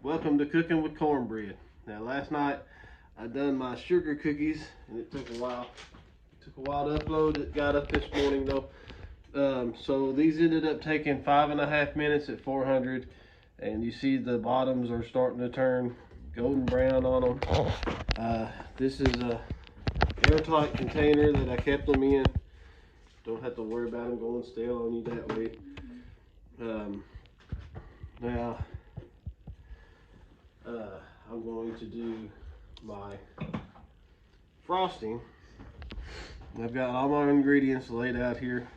Welcome to Cooking with Cornbread. Now last night I done my sugar cookies and it took a while. It took a while to upload. It got up this morning though. So these ended up taking 5.5 minutes at 400, and you see the bottoms are starting to turn golden brown on them. This is a airtight container that I kept them in. Don't have to worry about them going stale on you that way. Now I'm going to do my frosting. I've got all my ingredients laid out here.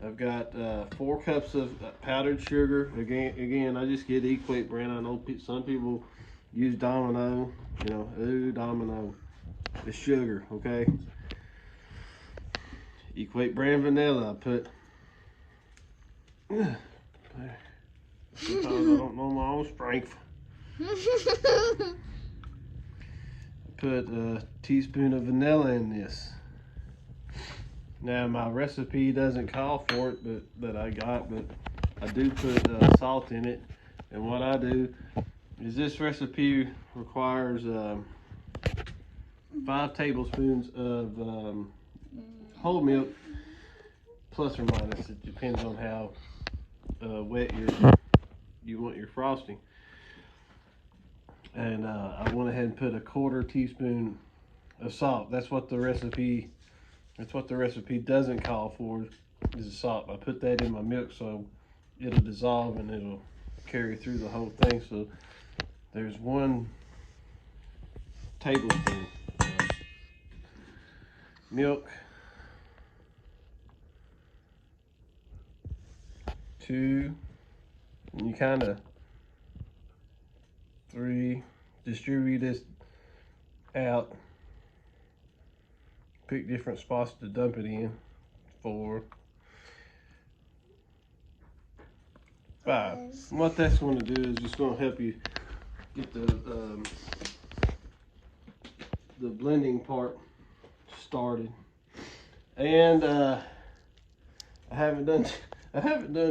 I've got 4 cups of powdered sugar. Again, I just get Equate brand. I know some people use Domino. You know, ooh, Domino. The sugar, okay? Equate brand vanilla. I put. Sometimes I don't know my own strength. I put a teaspoon of vanilla in this. Now my recipe doesn't call for it, but I do put salt in it. And what I do is this recipe requires 5 tablespoons of whole milk, plus or minus. It depends on how wet you want your frosting. And I went ahead and put a 1/4 teaspoon of salt. That's what the recipe doesn't call for, is the salt. I put that in my milk so it'll dissolve and it'll carry through the whole thing. So there's 1 tablespoon of milk, 2, and you kind of 3, distribute this out. Pick different spots to dump it in. 4, 5. And what that's going to do is just going to help you get the blending part started. And I haven't done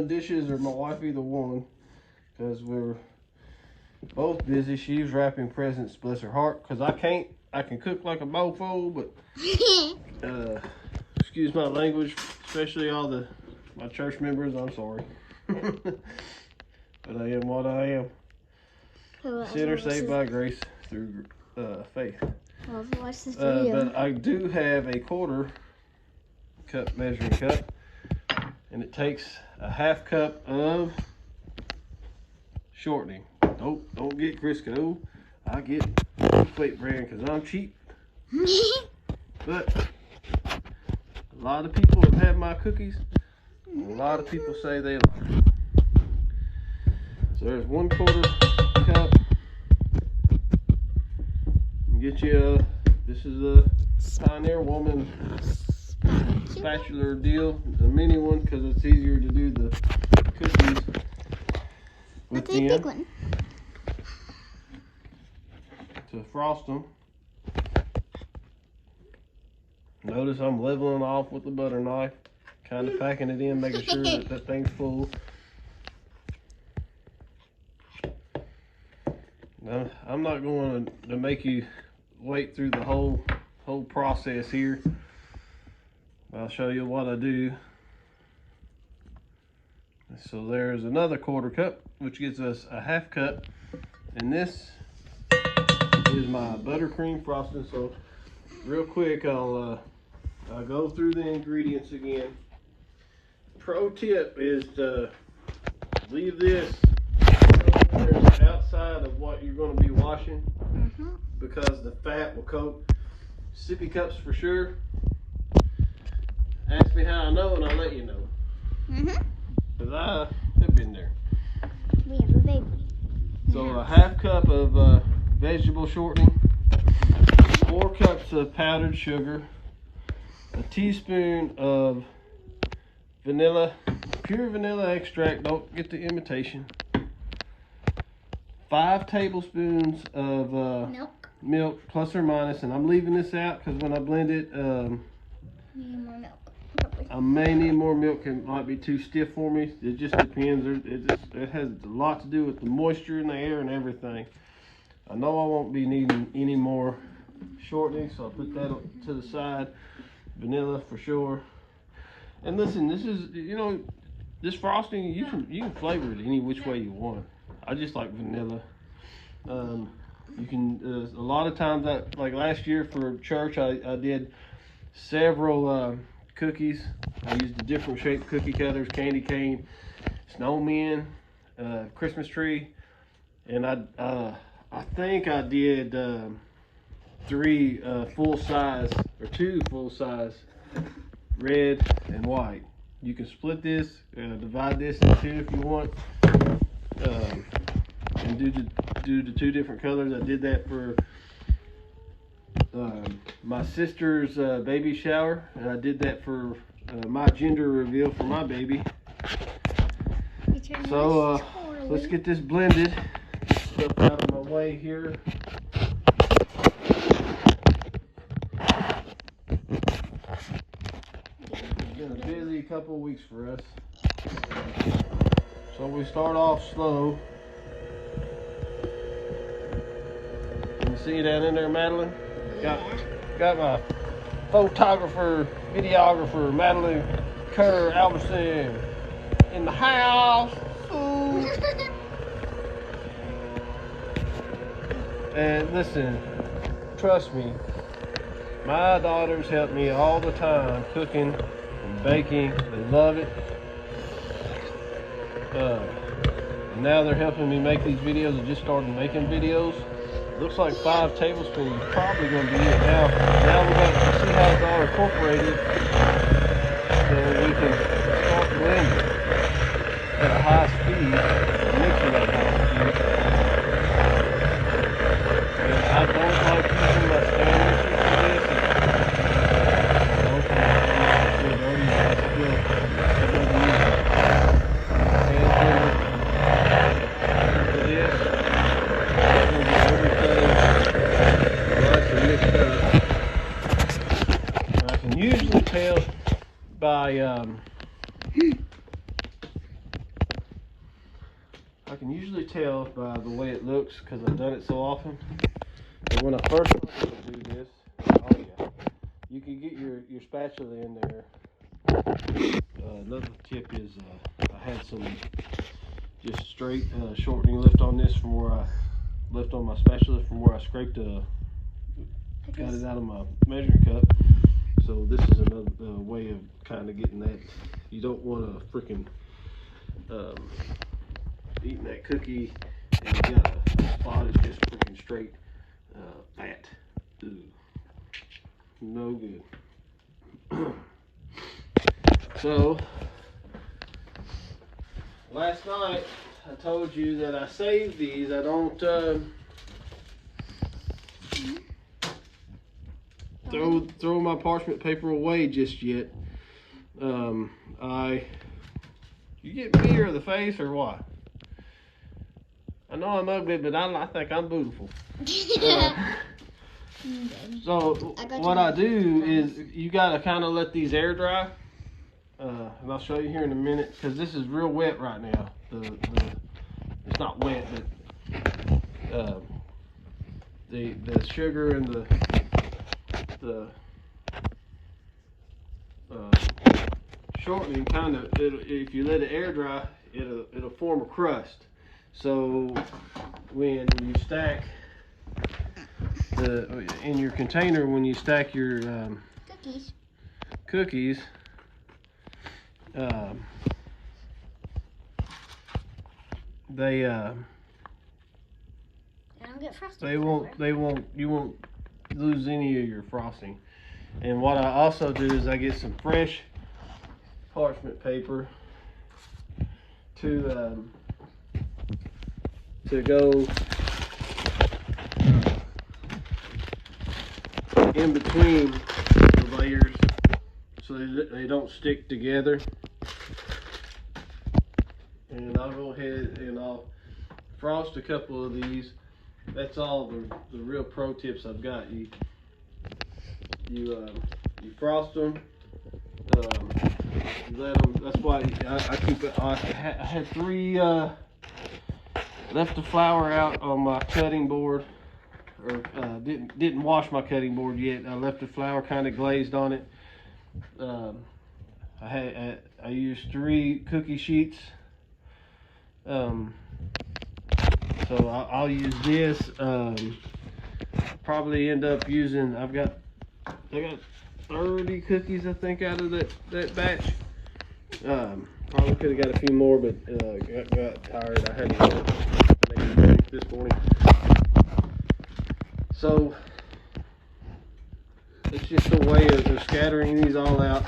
dishes, or my wife, either one, because we're both busy. She's wrapping presents, bless her heart, because I can cook like a mofo, but excuse my language, especially all my church members, I'm sorry. But I am what I am. Sinner saved by grace through faith. But I do have a 1/4 cup measuring cup, and it takes a 1/2 cup of shortening. Don't get Crisco. I get Equate brand because I'm cheap. But a lot of people have had my cookies, and a lot of people say they like them. So there's 1/4 cup. Get you this is a Pioneer Woman spatula deal, the mini one, because it's easier to do the cookies with the big one. To frost them. Notice I'm leveling off with the butter knife, kind of packing it in, making sure that thing's full. Now, I'm not going to make you wait through the whole process here. I'll show you what I do. So there's another 1/4 cup, which gives us a 1/2 cup, and this is my buttercream frosting. So real quick, I'll go through the ingredients again. Pro tip is to leave this outside of what you're going to be washing, because the fat will coat. Sippy cups for sure. Ask me how I know, and I'll let you know. Because I have been there. We have a baby. So a 1/2 cup of vegetable shortening, 4 cups of powdered sugar, a teaspoon of vanilla, pure vanilla extract, don't get the imitation, 5 tablespoons of milk, plus or minus, and I'm leaving this out because when I blend it, need more milk. I may need more milk. It might be too stiff for me. It just depends. It has a lot to do with the moisture in the air and everything. I know I won't be needing any more shortening, so I'll put that to the side. Vanilla for sure. And listen, this is, this frosting, you can flavor it any which way you want. I just like vanilla. You can, a lot of times, like last year for church, I did several cookies. I used the different shaped cookie cutters, candy cane, snowman, Christmas tree, and I think I did 3 full size or 2 full size, red and white. You can split this, divide this in 2 if you want, and do the 2 different colors. I did that for my sister's baby shower, and I did that for my gender reveal for my baby. So let's get this blended. Stuff out of my way here. It's been a busy couple of weeks for us. So we start off slow. Can you see that in there, Madeline? Got my photographer, videographer, Madeline Kerr Albertson in the house. Ooh. And listen, trust me, my daughters help me all the time cooking and baking. They love it. And now they're helping me make these videos. I just started making videos. Looks like 5 tablespoons is probably going to be it now. Now we're going to see how it's all incorporated, so we can start blending at a high speed, mixing at a high speed. And I don't like using my stand mixer for this. I don't think it's good. I still use hand blender for this. I can usually tell by the way it looks, because I've done it so often. And when I first started to do this, oh yeah, you can get your spatula in there. Another tip is I had some just straight shortening left on this from where I left on my spatula from where I scraped got it out of my measuring cup. So this is another way of kind of getting that. You don't want to freaking eating that cookie and you got a spot that's just freaking straight fat. Ooh. No good. So last night I told you that I saved these. I don't throw my parchment paper away just yet. You get me or the face or what? I know I'm ugly, but I think I'm beautiful. So what I do is you gotta kind of let these air dry, and I'll show you here in a minute because this is real wet right now. It's not wet, but the sugar and the shortening kind of, if you let it air dry, it'll form a crust. So when you stack in your container, when you stack your cookies, they don't get frosted. You won't lose any of your frosting. And what I also do is I get some fresh parchment paper to go in between the layers so they don't stick together. And I'll go ahead and I'll frost a couple of these. That's all the real pro tips I've got. You frost them That's why I keep it. I had 3. Left the flour out on my cutting board, or didn't wash my cutting board yet. I left the flour kind of glazed on it. I used 3 cookie sheets. So I'll use this. Probably end up using. I got 30 cookies, I think, out of that batch. Probably could have got a few more, but got tired. I had to make a drink this morning. So it's just a way of scattering these all out.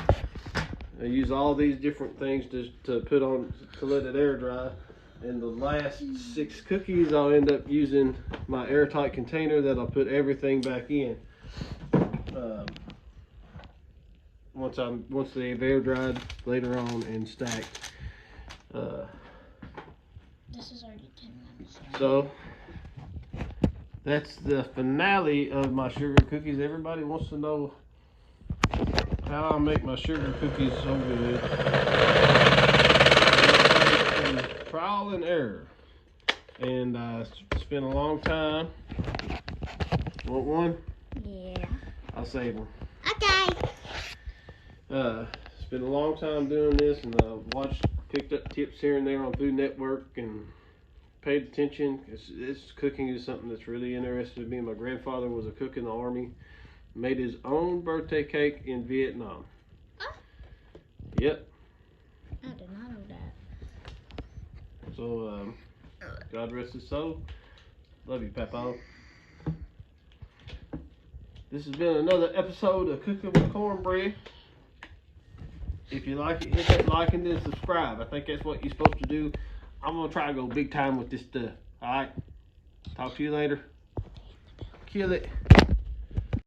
I use all these different things to put on to let it air dry. And the last 6 cookies, I'll end up using my airtight container that I'll put everything back in. Once they've air dried later on and stacked. This is already 10 minutes. So that's the finale of my sugar cookies. Everybody wants to know how I make my sugar cookies so good. Trial and error. And I spent a long time. Want one? Yeah. I'll save them. Okay. Spent a long time doing this, and picked up tips here and there on Food Network and paid attention. This cooking is something that's really interested me. My grandfather was a cook in the Army. Made his own birthday cake in Vietnam. Oh. Yep. I did not know that. So, God rest his soul. Love you, Papa. This has been another episode of Cooking with Cornbread. If you like it, hit that like and then subscribe. I think that's what you're supposed to do. I'm going to try to go big time with this stuff. Alright? Talk to you later. Kill it.